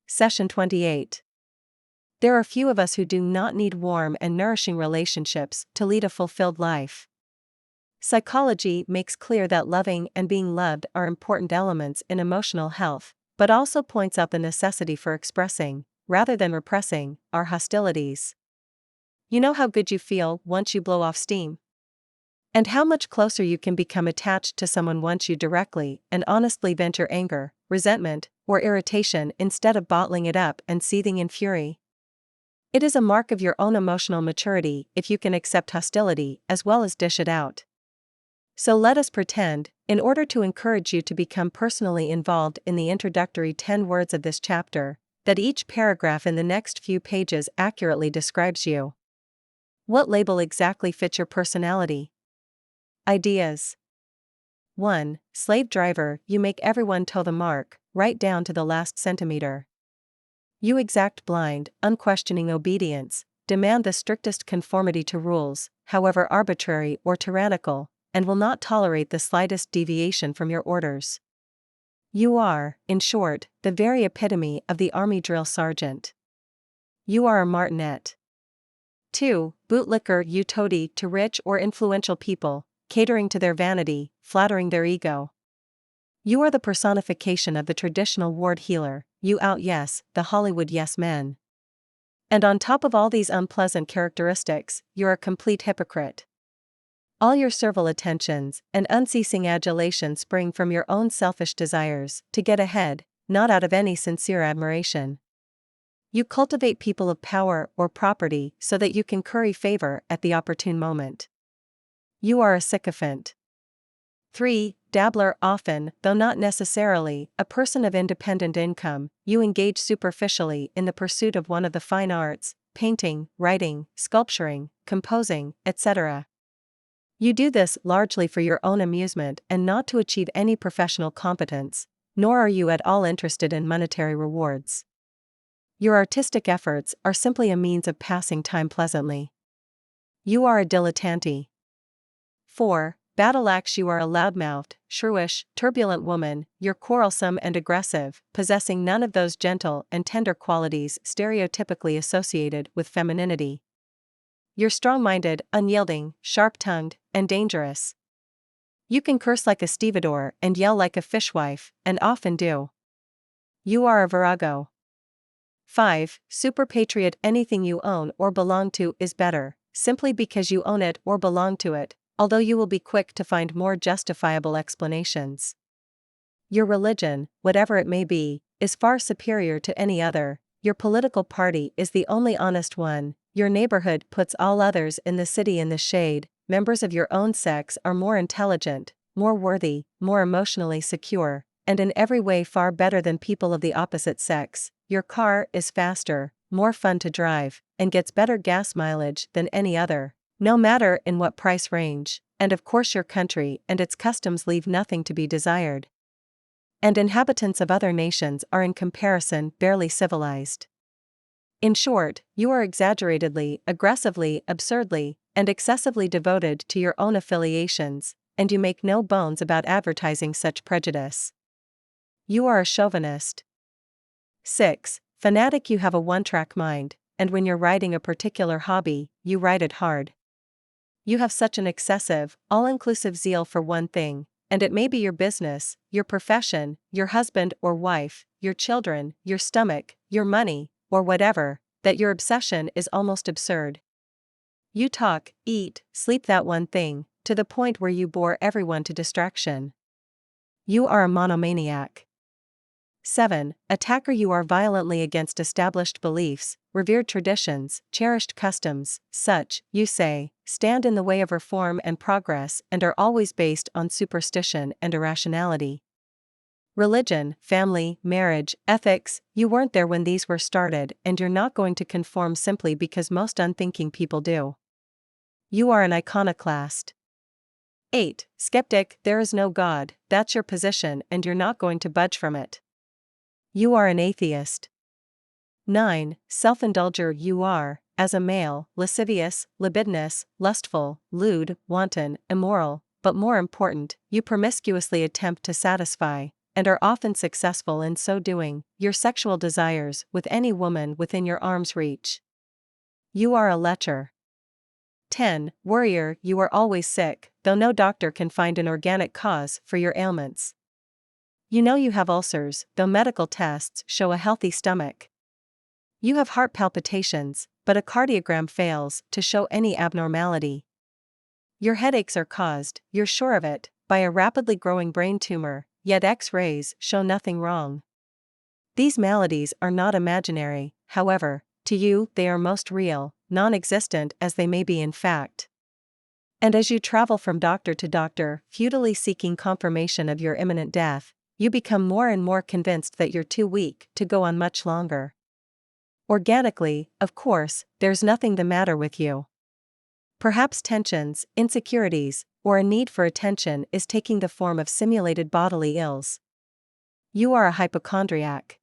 Session 28. There are few of us who do not need warm and nourishing relationships to lead a fulfilled life. Psychology makes clear that loving and being loved are important elements in emotional health, but also points out the necessity for expressing, rather than repressing, our hostilities. You know how good you feel once you blow off steam? And how much closer you can become attached to someone once you directly and honestly vent your anger, resentment, or irritation instead of bottling it up and seething in fury. It is a mark of your own emotional maturity if you can accept hostility as well as dish it out. So let us pretend, in order to encourage you to become personally involved in the introductory 10 words of this chapter, that each paragraph in the next few pages accurately describes you. What label exactly fits your personality? Ideas. 1. Slave driver, you make everyone toe the mark, right down to the last centimeter. You exact blind, unquestioning obedience, demand the strictest conformity to rules, however arbitrary or tyrannical, and will not tolerate the slightest deviation from your orders. You are, in short, the very epitome of the army drill sergeant. You are a martinet. 2. Bootlicker, you toady to rich or influential people, catering to their vanity, flattering their ego. You are the personification of the traditional ward healer, you out-yes the Hollywood yes men. And on top of all these unpleasant characteristics, you're a complete hypocrite. All your servile attentions and unceasing adulation spring from your own selfish desires to get ahead, not out of any sincere admiration. You cultivate people of power or property so that you can curry favor at the opportune moment. You are a sycophant. 3. Dabbler, often, though not necessarily, a person of independent income, you engage superficially in the pursuit of one of the fine arts, painting, writing, sculpturing, composing, etc. You do this largely for your own amusement and not to achieve any professional competence, nor are you at all interested in monetary rewards. Your artistic efforts are simply a means of passing time pleasantly. You are a dilettante. 4. Battle axe, you are a loudmouthed, shrewish, turbulent woman, you're quarrelsome and aggressive, possessing none of those gentle and tender qualities stereotypically associated with femininity. You're strong-minded, unyielding, sharp-tongued, and dangerous. You can curse like a stevedore and yell like a fishwife, and often do. You are a virago. 5. Super patriot, anything you own or belong to is better, simply because you own it or belong to it, although you will be quick to find more justifiable explanations. Your religion, whatever it may be, is far superior to any other, your political party is the only honest one, your neighborhood puts all others in the city in the shade, members of your own sex are more intelligent, more worthy, more emotionally secure, and in every way far better than people of the opposite sex. Your car is faster, more fun to drive, and gets better gas mileage than any other, no matter in what price range, and of course your country and its customs leave nothing to be desired. And inhabitants of other nations are in comparison barely civilized. In short, you are exaggeratedly, aggressively, absurdly, and excessively devoted to your own affiliations, and you make no bones about advertising such prejudice. You are a chauvinist. 6. Fanatic, you have a one-track mind, and when you're writing a particular hobby, you write it hard. You have such an excessive, all-inclusive zeal for one thing, and it may be your business, your profession, your husband or wife, your children, your stomach, your money, or whatever, that your obsession is almost absurd. You talk, eat, sleep that one thing, to the point where you bore everyone to distraction. You are a monomaniac. 7. Attacker, you are violently against established beliefs, revered traditions, cherished customs, such, you say, stand in the way of reform and progress and are always based on superstition and irrationality. Religion, family, marriage, ethics, you weren't there when these were started and you're not going to conform simply because most unthinking people do. You are an iconoclast. 8. Skeptic, there is no God, that's your position and you're not going to budge from it. You are an atheist. 9. Self-indulger, you are, as a male, lascivious, libidinous, lustful, lewd, wanton, immoral, but more important, you promiscuously attempt to satisfy, and are often successful in so doing, your sexual desires with any woman within your arm's reach. You are a lecher. 10. Worrier, you are always sick, though no doctor can find an organic cause for your ailments. You know you have ulcers, though medical tests show a healthy stomach. You have heart palpitations, but a cardiogram fails to show any abnormality. Your headaches are caused, you're sure of it, by a rapidly growing brain tumor, yet X-rays show nothing wrong. These maladies are not imaginary, however, to you they are most real, non-existent as they may be in fact. And as you travel from doctor to doctor, futilely seeking confirmation of your imminent death, you become more and more convinced that you're too weak to go on much longer. Organically, of course, there's nothing the matter with you. Perhaps tensions, insecurities, or a need for attention is taking the form of simulated bodily ills. You are a hypochondriac.